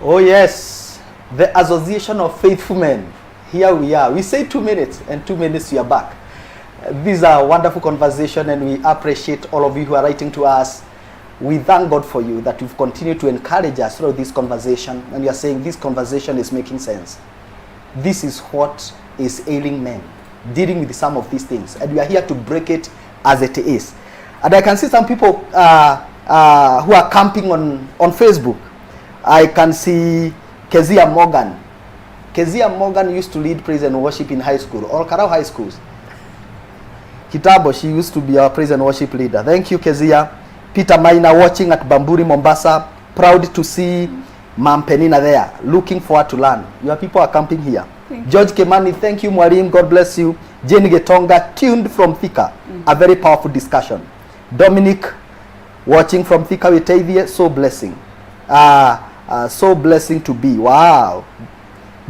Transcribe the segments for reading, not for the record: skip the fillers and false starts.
Oh yes, the Association of Faithful Men. Here we are. We say 2 minutes, and 2 minutes we are back. These are wonderful conversation, and we appreciate all of you who are writing to us. We thank God for you that you've continued to encourage us through this conversation, and you are saying this conversation is making sense. This is what is ailing men, dealing with some of these things, and we are here to break it as it is. And I can see some people who are camping on Facebook. I can see Kezia Morgan. Kezia Morgan used to lead praise and worship in high school, all Karau high schools. Kitabo, she used to be our praise and worship leader. Thank you, Kezia. Peter Maina watching at Bamburi, Mombasa. Proud to see Ma'am Peninah there. Looking forward to learn. Your people are camping here. George Kemani, thank you, Mwarim. God bless you. Jenny Getonga, tuned from Thika. A very powerful discussion. Dominic, watching from Thika with Tavia, so blessing. So blessing to be. Wow.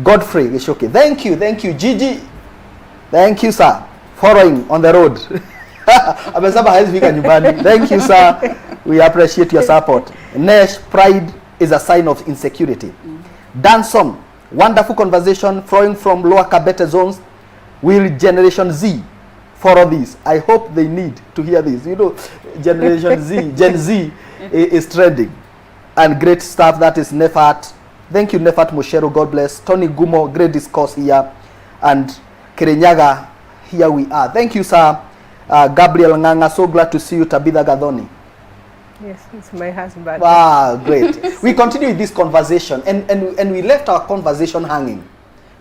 Godfrey Ishoke, thank you, Gigi. Thank you, sir. Following on the road. Thank you, sir. We appreciate your support. Nesh, pride is a sign of insecurity. Danson, wonderful conversation flowing from lower Kabete zones. Will Generation Z follow this? I hope they need to hear this. You know, Generation Z, Gen Z is trending. And great stuff. That is Nefat. Thank you, Nefat Moshero. God bless. Tony Gumo, great discourse here. And Kirinyaga, here we are. Thank you, sir. Gabriel Nganga, so glad to see you. Tabitha Gathoni. Yes, it's my husband. Wow, great. We continue with this conversation, and we left our conversation hanging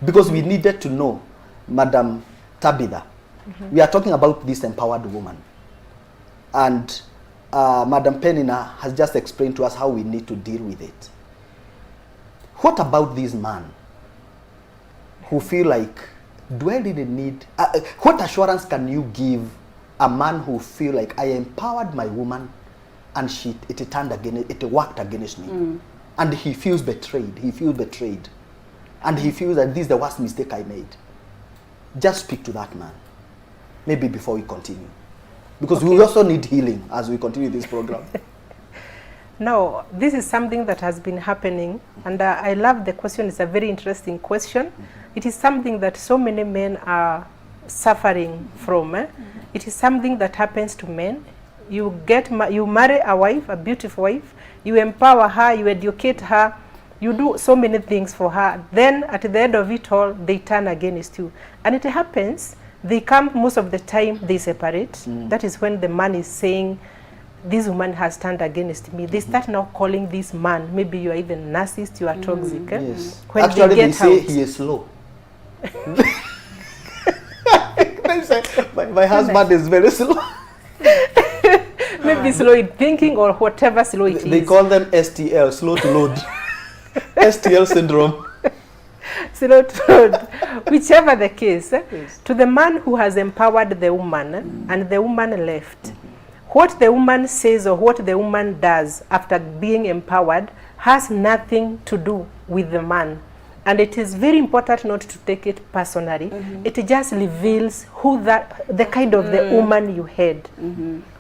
because we needed to know, Madam Tabitha. We are talking about this empowered woman. And Madam Peninah has just explained to us how we need to deal with it. What about this man who feel like, do I really need, what assurance can you give a man who feel like I empowered my woman and it turned against, it worked against me, and he feels betrayed, and he feels that this is the worst mistake I made? Just speak to that man, maybe before we continue, because we also need healing as we continue this program. No, this is something that has been happening, and I love the question. It's a very interesting question. It is something that so many men are suffering from. It is something that happens to men. You marry a wife, a beautiful wife, you empower her, you educate her, you do so many things for her. Then at the end of it all, they turn against you. And it happens, they come, most of the time, they separate. That is when the man is saying, this woman has turned against me. They start now calling this man, maybe you are even narcissist, you are toxic. Yes. When actually, they say he is slow. They say, my husband is very slow. Maybe slow in thinking or whatever slow it is. They call them STL, slow to load. STL syndrome. Slow to load. Whichever the case, yes. To the man who has empowered the woman and the woman left, what the woman says or what the woman does after being empowered has nothing to do with the man. And it is very important not to take it personally. It just reveals who the kind of the woman you had.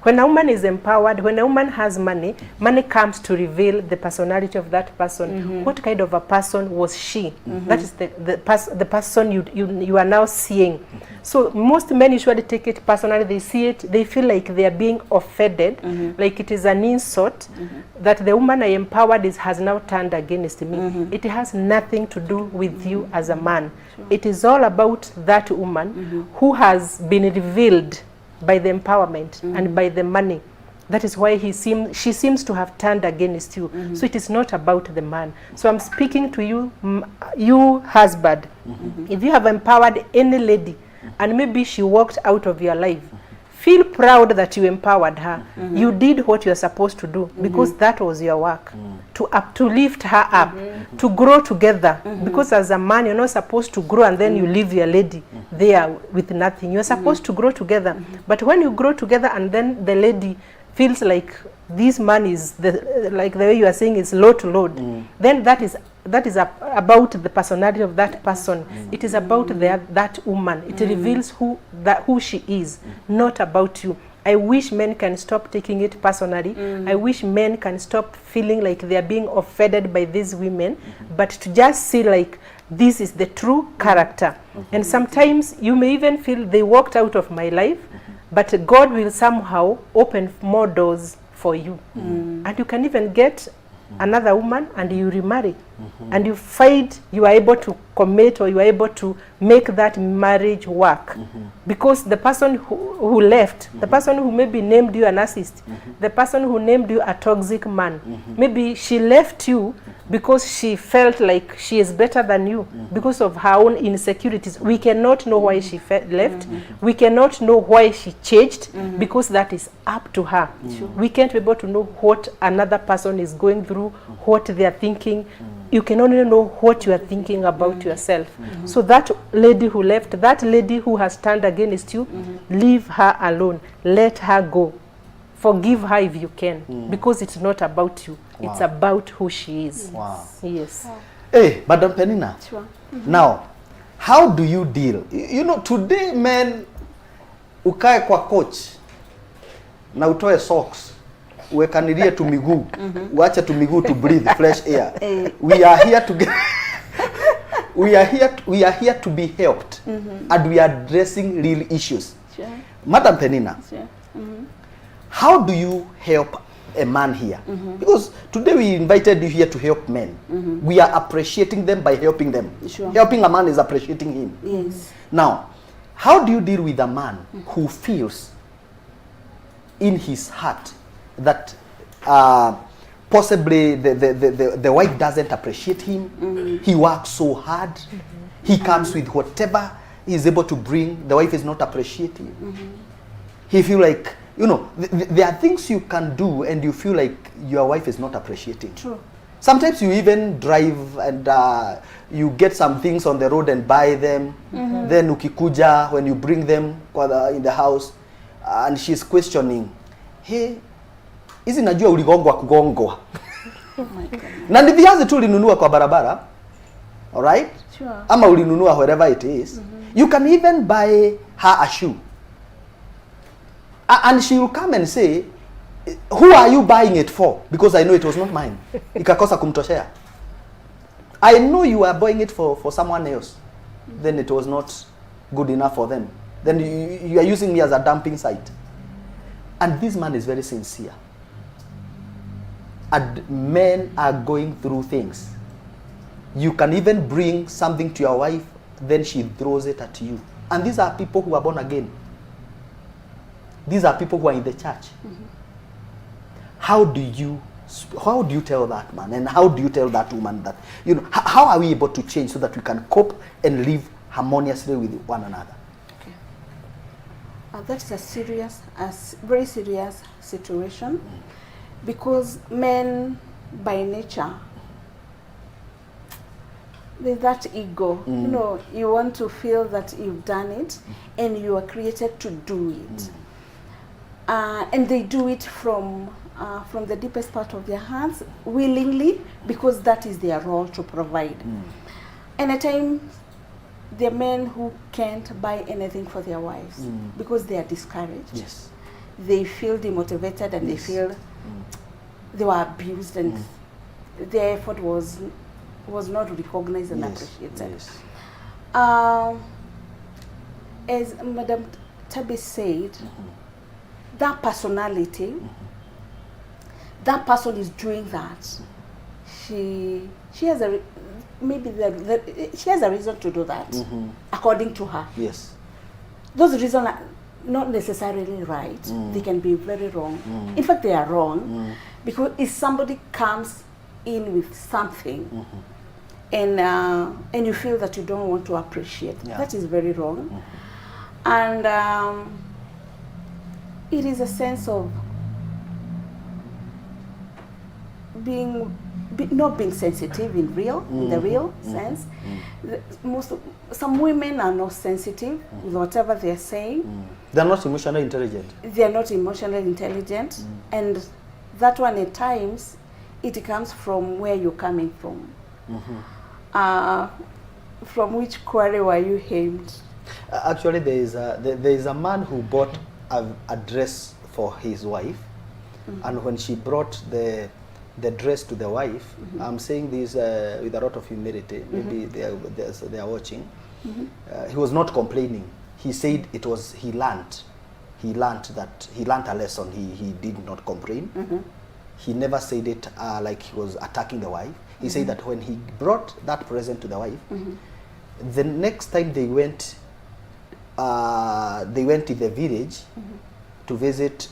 When a woman is empowered, when a woman has money, money comes to reveal the personality of that person. What kind of a person was she? That is the person you are now seeing. So most men usually take it personally. They see it, they feel like they are being offended, like it is an insult, that the woman I empowered has now turned against me. It has nothing to do with you as a man. It is all about that woman who has been revealed by the empowerment and by the money. That is why she seems to have turned against you. So it is not about the man. So I'm speaking to you, you husband. If you have empowered any lady and maybe she walked out of your life, feel proud that you empowered her. You did what you're supposed to do because that was your work. To lift her up, to grow together. Because as a man, you're not supposed to grow and then you leave your lady there with nothing. You're supposed to grow together. But when you grow together and then the lady feels like this man is, like the way you are saying, is low to load, then that is about the personality of that person. It is about that woman. It reveals who she is, not about you. I wish men can stop taking it personally. I wish men can stop feeling like they are being offended by these women, but to just see like this is the true character. And sometimes you may even feel they walked out of my life, but God will somehow open more doors for you. And you can even get another woman and you remarry. And you find you are able to commit, or you are able to make that marriage work. Because the person who left, the person who maybe named you a narcissist, the person who named you a toxic man, maybe she left you because she felt like she is better than you because of her own insecurities. We cannot know why she left. We cannot know why she changed, because that is up to her. We can't be able to know what another person is going through, what they are thinking. You can only know what you are thinking about yourself. So that lady who left, that lady who has turned against you, leave her alone. Let her go. Forgive her if you can, because it's not about you. Wow. It's about who she is. Wow. Yes. Hey, Madam Peninah. Sure. Now, how do you deal? You know, today men ukae kwa coach na utoe socks, uwekanirie tu miguu, uache tu miguu to breathe fresh air. We are here to get we are here to be helped, and we are addressing real issues. Sure. Madam Peninah, Sure. how do you help a man here? Because today we invited you here to help men. We are appreciating them by helping them. Sure. Helping a man is appreciating him. Yes. Now, how do you deal with a man who feels in his heart that possibly the wife doesn't appreciate him? He works so hard. He comes with whatever he is able to bring. The wife is not appreciating. He feel like, you know, there are things you can do and you feel like your wife is not appreciating. True. Sometimes you even drive and you get some things on the road and buy them. Then ukikuja, when you bring them in the house, and she's questioning, hey, hizi najua uligongwa kugongwa. Oh my God. Na ni viazi tu ulinunua kwa barabara. All right? Sure. Ama ulinunua wherever it is. You can even buy her a shoe. And she will come and say, who are you buying it for? Because I know it was not mine. Ikakosa kumtoshea. I know you are buying it for someone else. Then it was not good enough for them. Then you are using me as a dumping site. And this man is very sincere. And men are going through things. You can even bring something to your wife, then she throws it at you. And these are people who are born again. These are people who are in the church. How do you tell that man, and how do you tell that woman that, you know, how are we able to change so that we can cope and live harmoniously with one another? Okay. That is very serious situation, because men by nature, there's that ego. You know, you want to feel that you've done it and you are created to do it. And they do it from the deepest part of their hearts, willingly, because that is their role to provide. And at times, there are men who can't buy anything for their wives because they are discouraged. Yes. They feel demotivated, and they feel they were abused, and their effort was not recognized and appreciated. Yes. As Madam Tabi said, that personality, that person is doing that. She has a she has a reason to do that, according to her. Yes. Those reasons are not necessarily right. They can be very wrong. In fact, they are wrong, because if somebody comes in with something, and you feel that you don't want to appreciate, that is very wrong. And it is a sense of not being sensitive in the real sense. Some women are not sensitive with whatever they're saying. They're not emotionally intelligent. They're not emotionally intelligent, and that one at times it comes from where you're coming from. From which quarry were you aimed? Actually, there is a man who bought a dress for his wife, and when she brought the dress to the wife, I'm saying this with a lot of humility, maybe they are watching, he was not complaining. He said he learned a lesson. He did not complain. He never said it like he was attacking the wife. He said that when he brought that present to the wife, the next time they went to the village to visit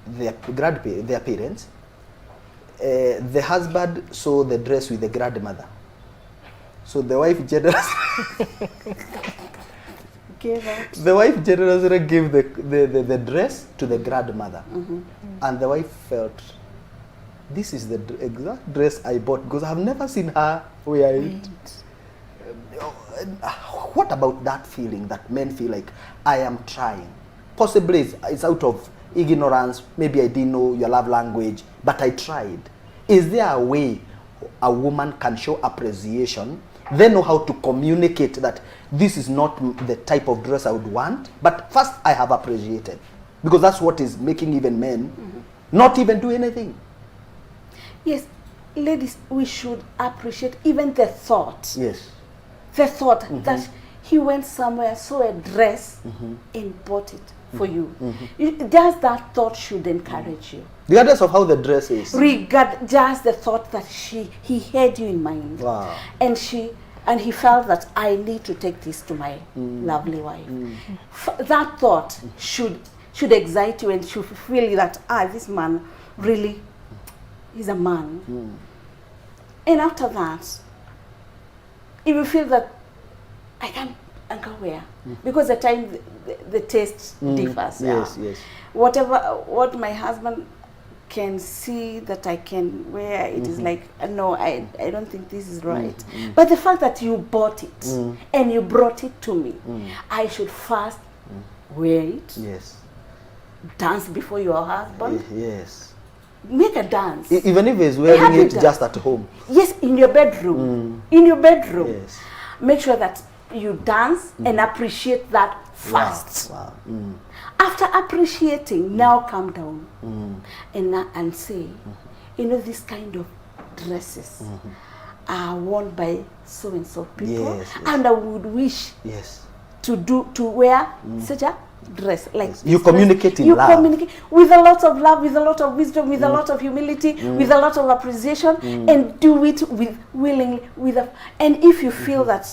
their parents, the husband saw the dress with the grandmother. So the wife generously gave the dress to the grandmother. And the wife felt, this is the exact dress I bought, because I've never seen her wear it. What about that feeling that men feel like, I am trying? Possibly it's out of ignorance. Maybe I didn't know your love language, but I tried. Is there a way a woman can show appreciation, then know how to communicate that this is not the type of dress I would want, but first I have appreciated? Because that's what is making even men not even do anything. Yes, ladies, we should appreciate even the thought. Yes. The thought that he went somewhere, saw a dress, and bought it for you. Just that thought should encourage you. Regardless of how the dress is. Just the thought that he had you in mind. Wow. And he felt that I need to take this to my lovely wife. That thought should excite you and should feel that this man really is a man. And after that, if you feel that I can't go where, because the time the taste differs. Yes, yes. What my husband can see that I can wear, it is like, no, I don't think this is right. But the fact that you bought it and you brought it to me, I should first wear it. Yes. Dance before your husband. Yes. Make a dance. Even if he's wearing it just at home. Yes, in your bedroom. In your bedroom. Yes. Make sure that you dance and appreciate that first. Wow. After appreciating, now come down and say, you know, this kind of dresses are worn by so and so people, and I would wish to wear such a dress like this. You communicate in love. You communicate with a lot of love, with a lot of wisdom, with a lot of humility, with a lot of appreciation, and do it with willingly. And if you feel that,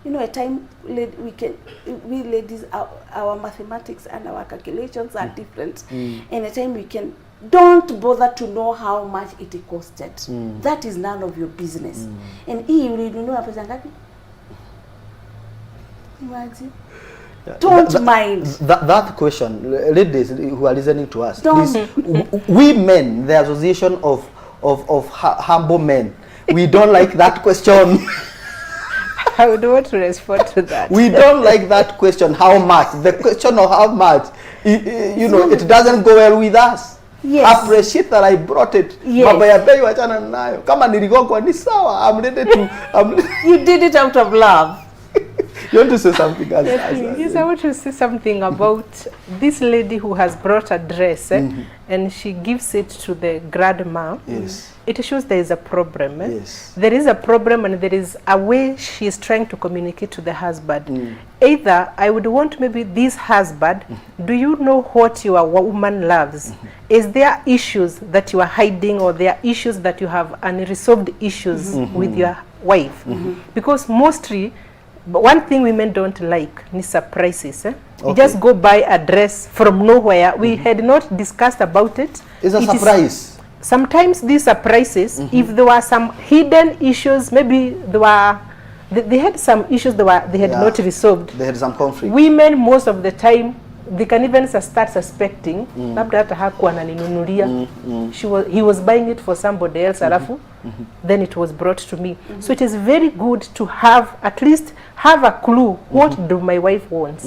you know, at time we ladies, our mathematics and our calculations are different, and at time we can. Don't bother to know how much it costed. That is none of your business. And you know imagine. Don't mind. That question, ladies who are listening to us, please, we men, the association of humble men, we don't like that question. I would want to respond to that. We don't like that question, how much. The question of how much, you know, it doesn't go well with us. Yes. Appreciate that I brought it. Yes. Baba ya bei wachana nayo. Kama niligongwa ni sawa. I'm ready to. You did it out of love. You want to say something? Yes, I want to say something about this lady who has brought a dress and she gives it to the grandma. Yes. It shows there is a problem. Yes. There is a problem and there is a way she is trying to communicate to the husband. Either I would want maybe this husband, do you know what your woman loves? Is there issues that you are hiding, or there are issues that you have unresolved issues with your wife? Because mostly, one thing women don't like is surprises. You just go buy a dress from nowhere. We had not discussed about it. It's a surprise. Sometimes these surprises, if there were some hidden issues, maybe they had some issues they had not resolved. They had some conflict. Women, most of the time, they can even start suspecting labda hata hakuwa ananinunulia. He was buying it for somebody else, alafu then it was brought to me. So it is very good to have at least have a clue what do my wife wants,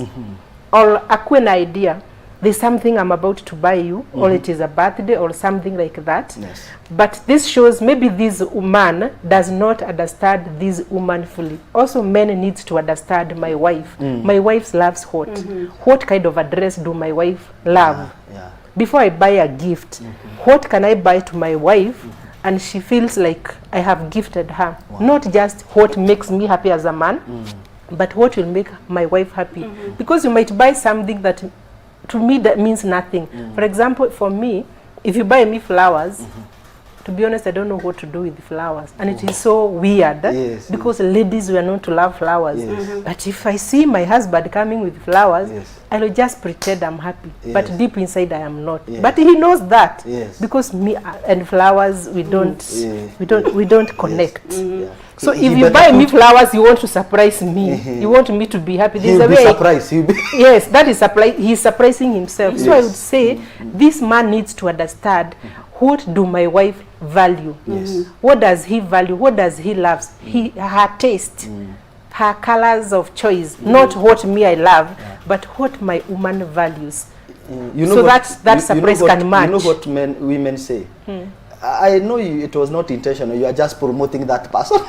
or akuwe na idea there's something I'm about to buy you, or it is a birthday or something like that. Yes. But this shows maybe this man does not understand this woman fully. Also, men need to understand my wife. My wife loves hot. What kind of a dress do my wife love? Yeah. Before I buy a gift, what can I buy to my wife and she feels like I have gifted her? Not just what makes me happy as a man, but what will make my wife happy. Because you might buy something that to me that means nothing. For example, for me, if you buy me flowers, to be honest, I don't know what to do with the flowers. And it is so weird because ladies were known to love flowers. But if I see my husband coming with flowers, I will just pretend I'm happy. But deep inside, I am not. But he knows that because me and flowers, we don't connect. So if you buy me flowers, you want to surprise me. You want me to be happy. There's a way. Surprised. Yes, that is surprise. He's surprising himself. So I would say this man needs to understand, what do my wife value? What does he value? What does he loves? Her taste, her colors of choice, not what me I love, but what my woman values. You know so what, that surprise can match. You know what women say? I know it was not intentional. You are just promoting that person.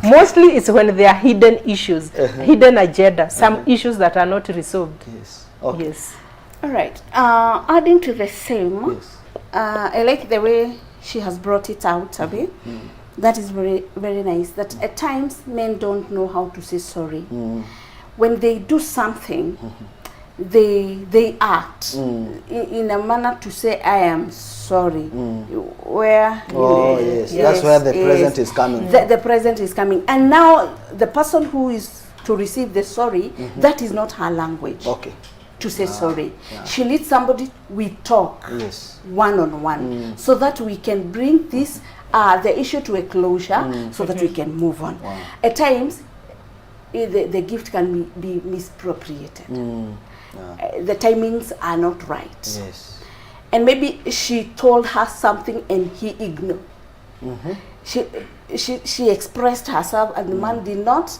Mostly it's when there are hidden issues, hidden agenda, some issues that are not resolved. Yes. Okay. Yes. All right. Adding to the same, I like the way she has brought it out, Tabi. That is very, very nice. That at times men don't know how to say sorry. When they do something, they act in a manner to say, I am sorry. Where that's where the present is coming. The present is coming. And now the person who is to receive the sorry, that is not her language. Okay. To say sorry. She needs somebody we talk one-on-one so that we can bring this the issue to a closure so that we can move on. At times the gift can be misappropriated. The timings are not right. And maybe she told her something and he ignored. She expressed herself and the man did not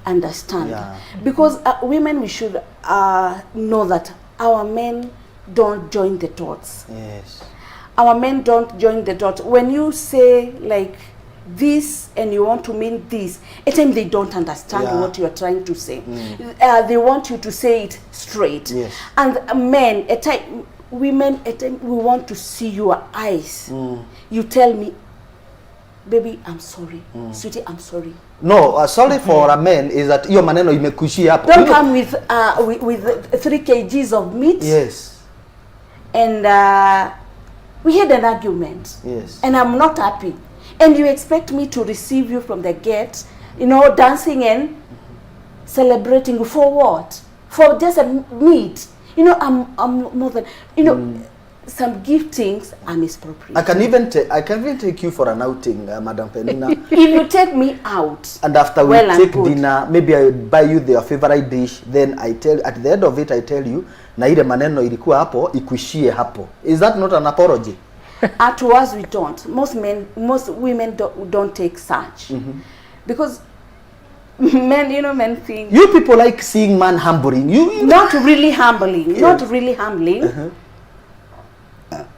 understand. Because women, we should know that our men don't join the dots. Our men don't join the dots. When you say like this and you want to mean this, at times they don't understand what you are trying to say. They want you to say it straight. And men, at times, women, at times, we want to see your eyes. You tell me, baby, I'm sorry. Sweetie, I'm sorry. No, sorry for a man is that your maneno imekushia hapo. Don't come with 3 kgs of meat. And we had an argument. And I'm not happy. And you expect me to receive you from the gate, you know, dancing and celebrating for what? For just a meat. You know, I'm more than, you know, some giftings are misappropriated. I can even take you for an outing, Madam Peninah. If you take me out, and after we take dinner, maybe I buy you their favorite dish, then I tell, at the end of it, I tell you, na ile maneno ilikuwa hapo, ikuishie hapo. Is that not an apology? To us, we don't. Most women don't take such. Because men, you know, men think... You people like seeing man humbling. Not really humbling. Not really humbling.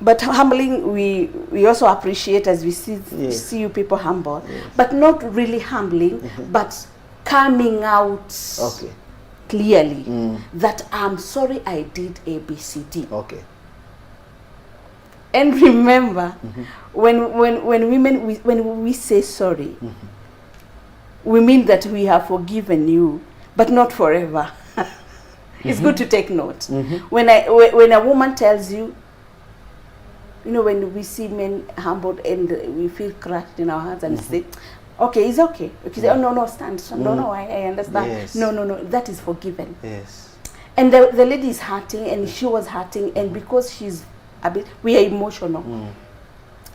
But humbling, we also appreciate as we see you people humble. But not really humbling, but coming out clearly that I'm sorry I did A, B, C, D. And remember, when women, when we say sorry, we mean that we have forgiven you, but not forever. It's good to take note. When a woman tells you, you know, when we see men humbled and we feel crushed in our hearts and say, okay, it's okay. Okay, say, oh no, stand. No, I understand. No, that is forgiven. And the lady is hurting, and she was hurting, and because she's a bit, we are emotional.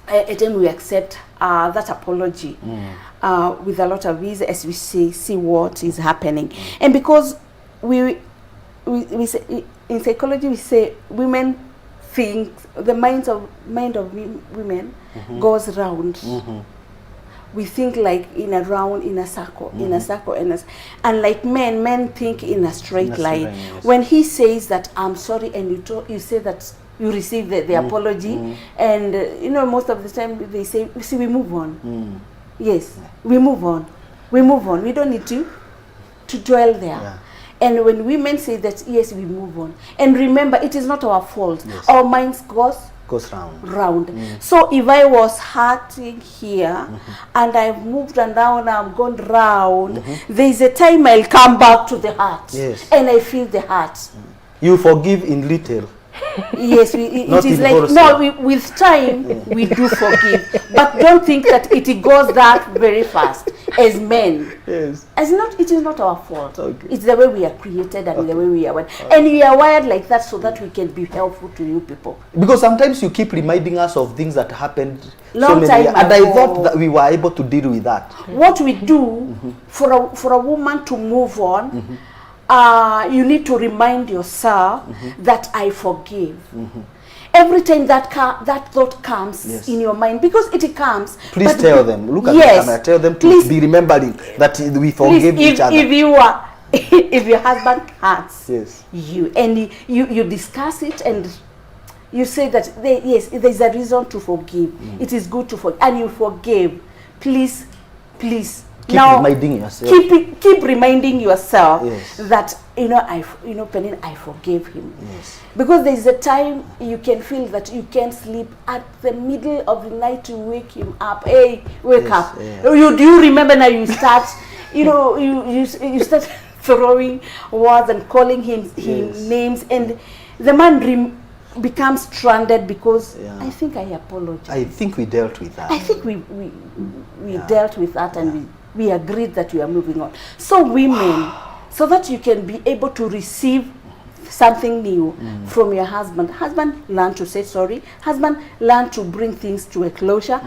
At times we accept that apology with a lot of ease as we see what is happening. And because we say, in psychology we say women think, the mind of women goes round. we think like in a round, in a circle, in a circle, and like men think in a straight line. Yes. When he says that I'm sorry, and you say that you receive the apology, and you know, most of the time they say, you see, we move on. Yes, we move on. We move on. We don't need to dwell there. Yeah. And when women say that, yes, we move on. And remember, it is not our fault. Yes. Our minds goes round. So if I was hurting here and I've moved and now I've gone round, there is a time I'll come back to the heart. Yes. And I feel the heart. You forgive in little. Yes, it Not is in like, wholesale. no, with time we do forgive. But don't think that it goes that very fast as men. Yes. It is not our fault. Okay. It's the way we are created and the way we are wired. And we are wired like that so that we can be helpful to you people. Because sometimes you keep reminding us of things that happened Long time years, and I ago. thought that we were able to deal with that. What we do for a woman to move on, you need to remind yourself that I forgive. Every time that thought comes Yes. in your mind, because it comes. Please but tell them. Look at yes, the camera. Tell them to please, be remembering that we forgive please, each other. If you are, if your husband hurts Yes. you, and you discuss it, and you say that yes, there's a reason to forgive. It is good to forgive, and you forgive. Please. Keep Now, reminding yourself. Keep reminding yourself Yes. that Peninah, I forgave him. Yes. Because there is a time you can feel that you can't sleep. At the middle of the night, you wake him up. Hey, wake Yes, up! yeah. Do you remember now? You start, you start throwing words and calling him Yes. names, and the man becomes stranded because Yeah. I think I apologize. I think we dealt with that. I think we dealt with that, and we agreed that we are moving on. So women, so that you can be able to receive something new from your husband. Husband, learn to say sorry. Husband, learn to bring things to a closure.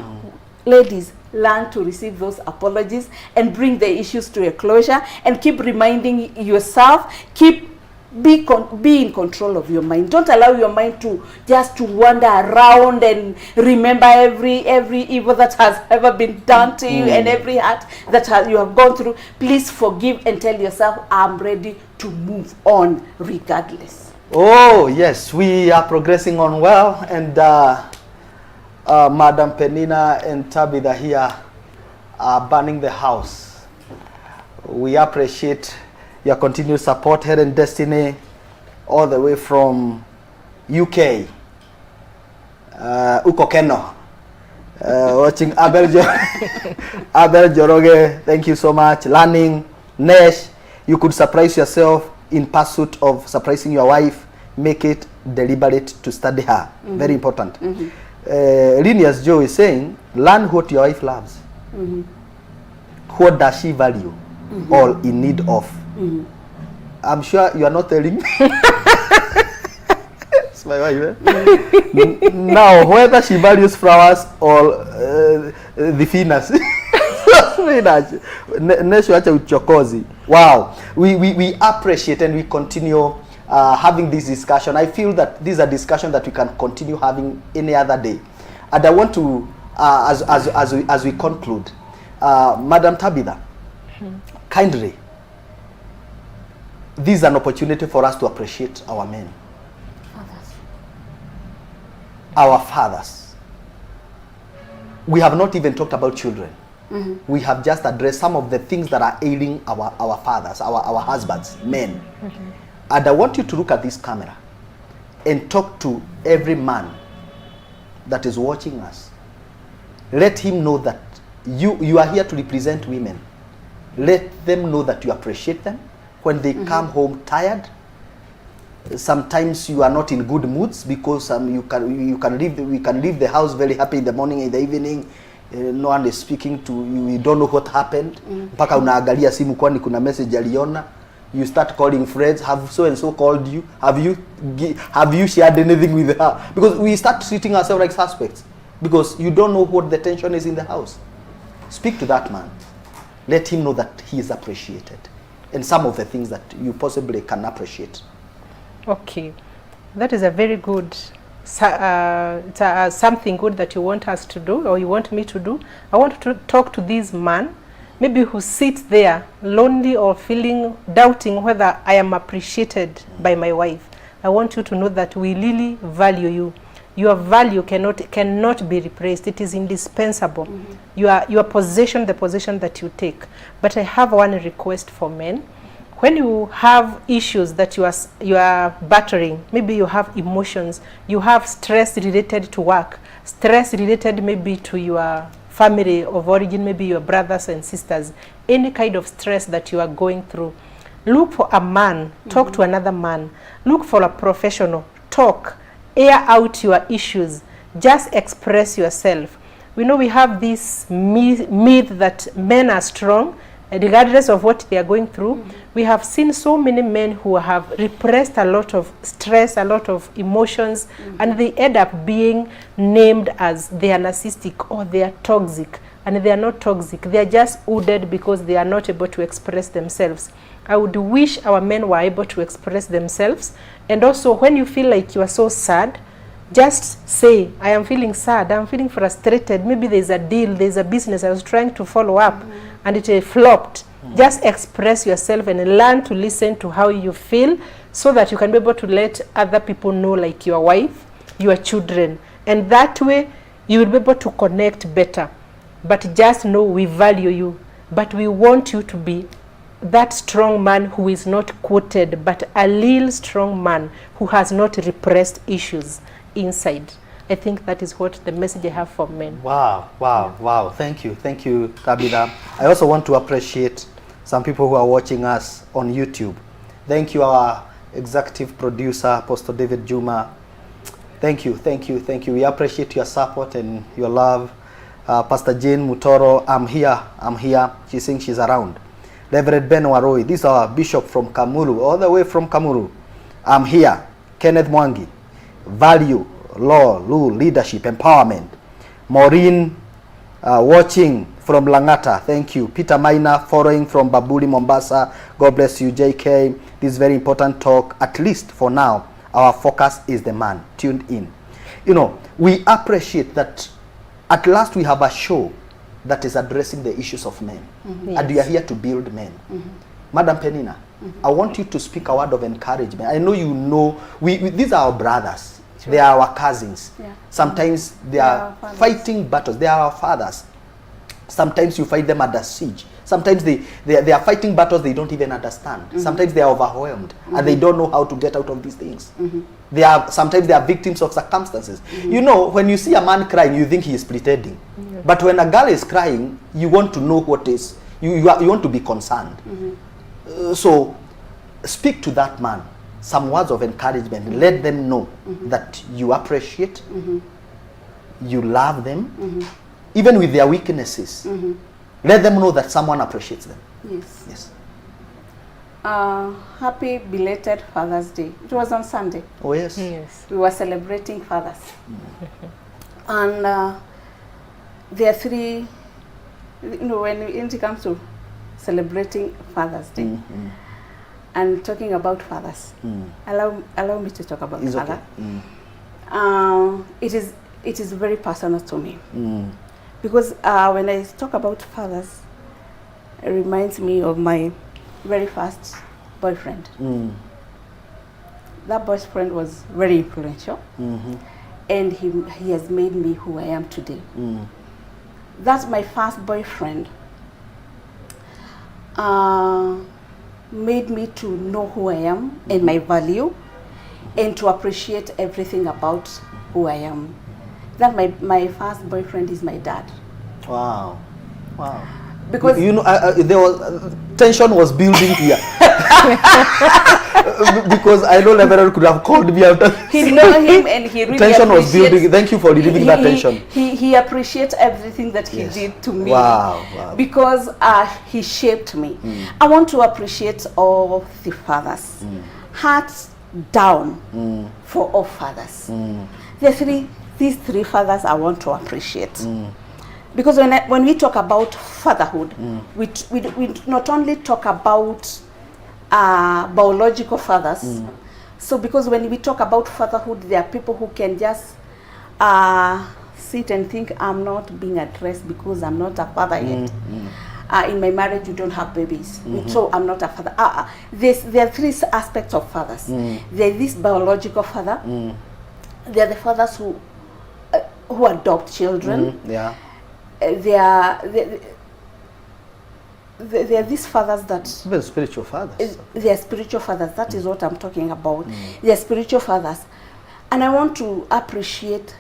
Ladies, learn to receive those apologies and bring the issues to a closure, and keep reminding yourself, be in control of your mind. Don't allow your mind to just to wander around and remember every evil that has ever been done to you and every hurt that you have gone through. Please forgive and tell yourself, I'm ready to move on regardless. Oh, yes, we are progressing on well, and Madam Peninah and Tabitha here are burning the house. We appreciate your continued support here in Destiny, all the way from UK, Ukokeno, watching Abel Joroge, thank you so much. Learning, Nesh, you could surprise yourself in pursuit of surprising your wife. Make it deliberate to study her. Very important. Linus Joe is saying, learn what your wife loves. What does she value or in need of? I'm sure you are not telling me. It's my wife, eh? Now, whether she values flowers or the finas. Wow. We appreciate and we continue having this discussion. I feel that this is a discussion that we can continue having any other day. And I want to, as we conclude, Madam Tabitha, kindly, this is an opportunity for us to appreciate our men. Our fathers. We have not even talked about children. We have just addressed some of the things that are ailing our fathers, our husbands, men. And I want you to look at this camera and talk to every man that is watching us. Let him know that you are here to represent women. Let them know that you appreciate them. When they come home tired, sometimes you are not in good moods because we can leave the house very happy in the morning, in the evening. No one is speaking to you. You don't know what happened. Mpaka unaangalia simu kwani kuna message aliona. You start calling friends. Have so and so called you? Have you shared anything with her? Because we start treating ourselves like suspects because you don't know what the tension is in the house. Speak to that man. Let him know that he is appreciated. And some of the things that you possibly can appreciate. Okay, that is a very good something good that you want us to do, or you want me to do, I want to talk to this man, maybe who sits there lonely or feeling, doubting whether I am appreciated by my wife. I want you to know that we really value you. Your value cannot be replaced. It is indispensable. Your possession, the possession that you take. But I have one request for men. When you have issues that you are battering, maybe you have emotions, you have stress related to work, stress related maybe to your family of origin, maybe your brothers and sisters, any kind of stress that you are going through, look for a man, talk to another man, look for a professional, talk, air out your issues, just express yourself. We know we have this myth that men are strong, regardless of what they are going through. We have seen so many men who have repressed a lot of stress, a lot of emotions, and they end up being named as they are narcissistic or they are toxic. And they are not toxic. They are just wounded because they are not able to express themselves. I would wish our men were able to express themselves. And also, when you feel like you are so sad, just say, I am feeling sad, I'm feeling frustrated, maybe there's a deal, there's a business I was trying to follow up and it flopped. Just express yourself and learn to listen to how you feel, so that you can be able to let other people know, like your wife, your children. And that way, you will be able to connect better. But just know we value you, but we want you to be that strong man who is not quoted, but a real strong man who has not repressed issues inside. I think that is what the message I have for men. Wow, wow, wow. Thank you, Tabitha. I also want to appreciate some people who are watching us on YouTube. Thank you, our executive producer, Apostle David Juma. Thank you. We appreciate your support and your love. Pastor Jane Mutoro, I'm here. She's saying she's around. Reverend Ben Waroi, this is our bishop from Kamuru, all the way from Kamuru. I'm here. Kenneth Mwangi, value, law, rule, leadership, empowerment. Maureen, watching from Langata, thank you. Peter Minor, following from Babuli, Mombasa. God bless you, JK. This is very important talk. At least for now, our focus is the man. Tuned in. You know, we appreciate that at last we have a show that is addressing the issues of men. Yes. And we are here to build men. Madam Peninah, I want you to speak a word of encouragement. I know you know, these are our brothers. Sure. They are our cousins. Yeah. Sometimes they are fighting battles. They are our fathers. Sometimes you find them under siege. Sometimes they are fighting battles they don't even understand. Sometimes they are overwhelmed and they don't know how to get out of these things. Sometimes they are victims of circumstances. You know, when you see a man crying, you think he is pretending. But when a girl is crying, you want to know what is. You want to be concerned. So speak to that man some words of encouragement. Let them know that you appreciate, you love them, even with their weaknesses. Let them know that someone appreciates them. Yes. Happy belated Father's Day. It was on Sunday. Oh, yes. We were celebrating fathers. And there are three, you know, when it comes to celebrating Father's Day and talking about fathers, allow me to talk about father. Okay. It is very personal to me. Because when I talk about fathers, it reminds me of my very first boyfriend. That boyfriend was very influential, and he has made me who I am today. That's my first boyfriend. Made me to know who I am and my value, and to appreciate everything about who I am. That my first boyfriend is my dad. Wow. Because you know, there was tension was building here. Because I know Lebanon could have called me after. He know him and he really tension was building. Thank you for relieving that tension. He appreciates everything that he did to me. Wow. Because he shaped me. I want to appreciate all the fathers. Hearts down for all fathers. These three fathers I want to appreciate. Because when we talk about fatherhood, we not only talk about biological fathers, So because when we talk about fatherhood, there are people who can just sit and think, I'm not being addressed because I'm not a father yet. In my marriage, you don't have babies, so I'm not a father. There are three aspects of fathers. There is this biological father. There are the fathers who adopt children. There are these fathers that... Even spiritual fathers. They are spiritual fathers. That is what I'm talking about. They are spiritual fathers. And I want to appreciate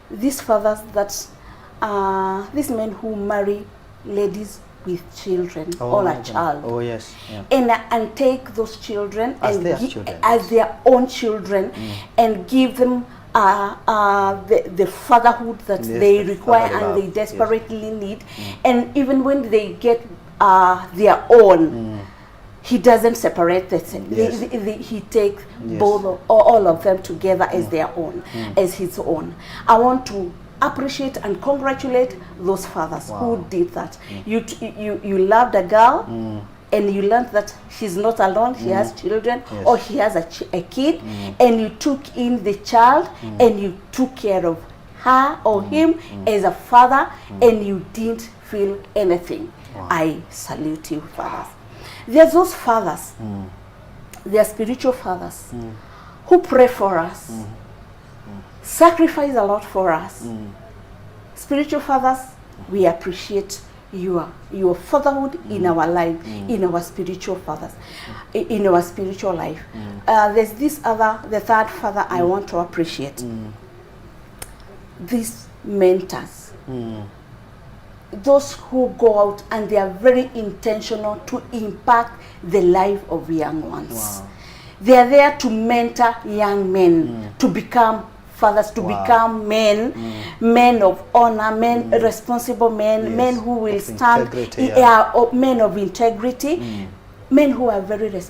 these fathers that... these men who marry ladies with children or a child. Oh, yes. Yeah. And take those children As and their children. as their own children and give them the fatherhood that they require and they desperately need. And even when they get their own, he doesn't separate them. He takes both all of them together as their own, as his own. I want to appreciate and congratulate those fathers who did that. You loved a girl and you learned that she's not alone, she has children, or he has a kid, and you took in the child and you took care of her or him as a father, and you didn't feel anything. I salute you, fathers. There's those fathers, they are spiritual fathers who pray for us, sacrifice a lot for us. Spiritual fathers, we appreciate your fatherhood in our life, in our spiritual fathers, in our spiritual life. There's this the third father I want to appreciate. These mentors, those who go out and they are very intentional to impact the life of young ones. They are there to mentor young men to become fathers, to become men, men of honor, men, responsible men, men who will stand, men of integrity, men who are very responsible.